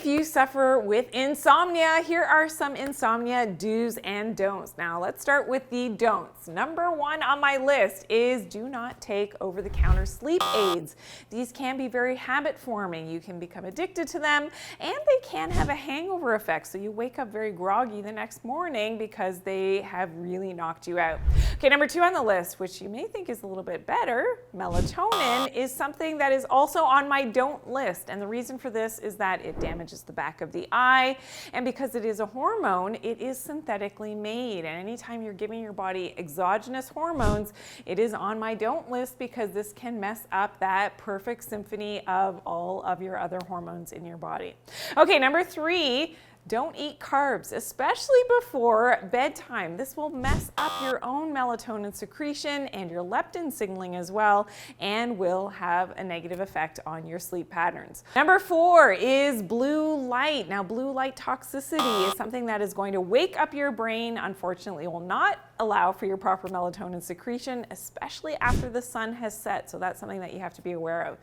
you suffer with insomnia, here are some insomnia do's and don'ts. Now let's start with the don'ts. Number one on my list is do not take over-the-counter sleep aids. These can be very habit-forming. You can become addicted to them, and they can have a hangover effect. So you wake up very groggy the next morning because they have really knocked you out. Okay, number two on the list, which you may think is a little bit better, melatonin is something that is also on my don't list. And the reason for this is that it damages the back of the eye. And because it is a hormone, it is synthetically made. And anytime you're giving your body exogenous hormones, it is on my don't list because this can mess up that perfect symphony of all of your other hormones in your body. Okay, number three, don't eat carbs, especially before bedtime. This will mess up your own melatonin secretion and your leptin signaling as well, and will have a negative effect on your sleep patterns. Number four is blue light. Now, blue light toxicity is something that is going to wake up your brain. Unfortunately, it will not allow for your proper melatonin secretion, especially after the sun has set. So that's something that you have to be aware of.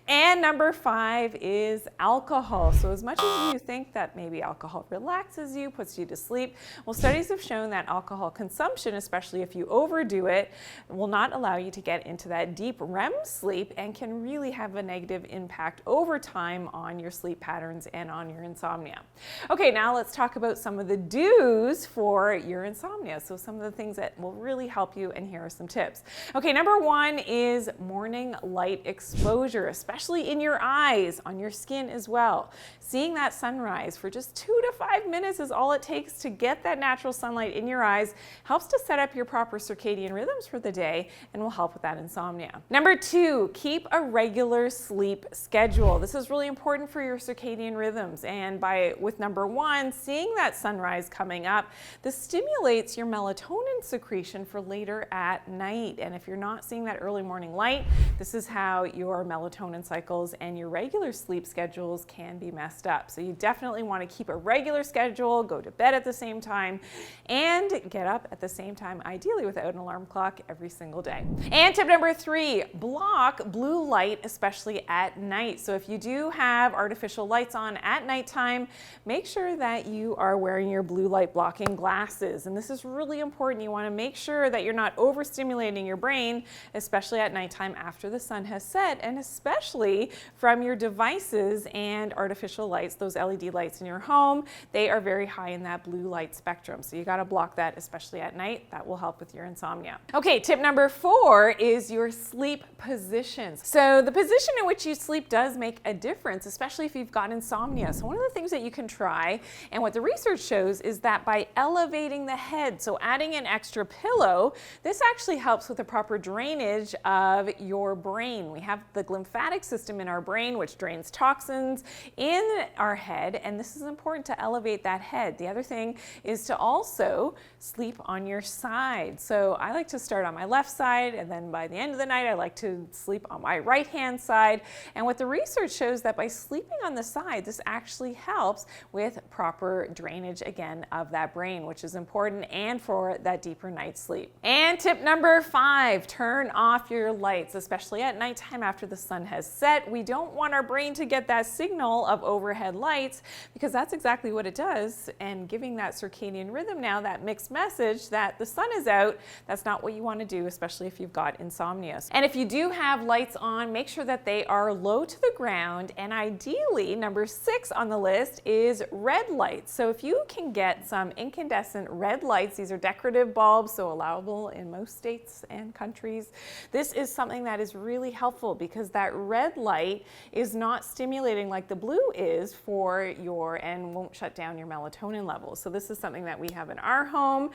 And number five is alcohol. So as much as you think that maybe alcohol relaxes you, puts you to sleep, well, studies have shown that alcohol consumption, especially if you overdo it, will not allow you to get into that deep REM sleep and can really have a negative impact over time on your sleep patterns and on your insomnia. Okay, now let's talk about some of the do's for your insomnia. So some of the things that will really help you, and here are some tips. Okay, number one is morning light exposure, especially in your eyes, on your skin as well. Seeing that sunrise for just 2 to 5 minutes is all it takes to get that natural sunlight in your eyes, helps to set up your proper circadian rhythms for the day, and will help with that insomnia. Number two, keep a regular sleep schedule. This is really important for your circadian rhythms, and with number one, seeing that sunrise coming up, this stimulates your melatonin secretion for later at night. And if you're not seeing that early morning light, this is how your melatonin cycles and your regular sleep schedules can be messed up. So you definitely want to keep a regular schedule, go to bed at the same time, and get up at the same time, ideally without an alarm clock, every single day. And tip number three, block blue light, especially at night. So if you do have artificial lights on at nighttime, make sure that you are wearing your blue light blocking glasses. And this is really important. You want to make sure that you're not overstimulating your brain, especially at nighttime after the sun has set, and especially from your devices and artificial lights, those LED lights in your home. They are very high in that blue light spectrum. So you got to block that, especially at night. That will help with your insomnia. Okay, tip number four is your sleep positions. So the position in which you sleep does make a difference, especially if you've got insomnia. So one of the things that you can try, and what the research shows, is that by elevating the head, so adding an extra pillow, this actually helps with the proper drainage of your brain. We have the lymphatic system in our brain, which drains toxins in our head, and this is important to elevate that head. The other thing is to also sleep on your side. So I like to start on my left side, and then by the end of the night, I like to sleep on my right-hand side. And what the research shows that by sleeping on the side, this actually helps with proper drainage, again, of that brain, which is important, and for that deeper night's sleep. And tip number five, turn off your lights, especially at nighttime after the sun has set. We don't want our brain to get that signal of overhead lights, because that's exactly what it does, and giving that circadian rhythm now, that mixed message that the sun is out, that's not what you want to do, especially if you've got insomnia. And if you do have lights on, make sure that they are low to the ground, and ideally, number six on the list is red lights. So if you can get some incandescent red lights, these are decorative bulbs, so allowable in most states and countries. This is something that is really helpful because that red light is not stimulating like the blue is and won't shut down your melatonin levels. So this is something that we have in our home.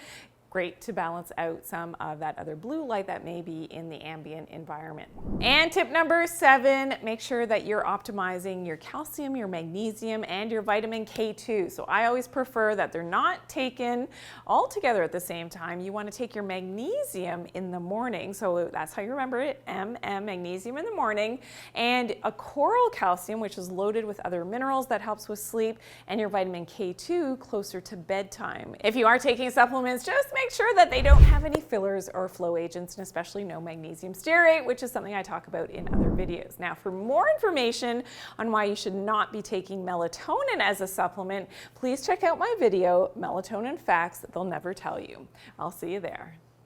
Great to balance out some of that other blue light that may be in the ambient environment. And tip number seven, make sure that you're optimizing your calcium, your magnesium, and your vitamin K2. So I always prefer that they're not taken all together at the same time. You want to take your magnesium in the morning. So that's how you remember it, magnesium in the morning, and a coral calcium, which is loaded with other minerals that helps with sleep, and your vitamin K2 closer to bedtime. If you are taking supplements, just make sure that they don't have any fillers or flow agents, and especially no magnesium stearate, which is something I talk about in other videos. Now, for more information on why you should not be taking melatonin as a supplement, please check out my video, Melatonin Facts They'll Never Tell You. I'll see you there.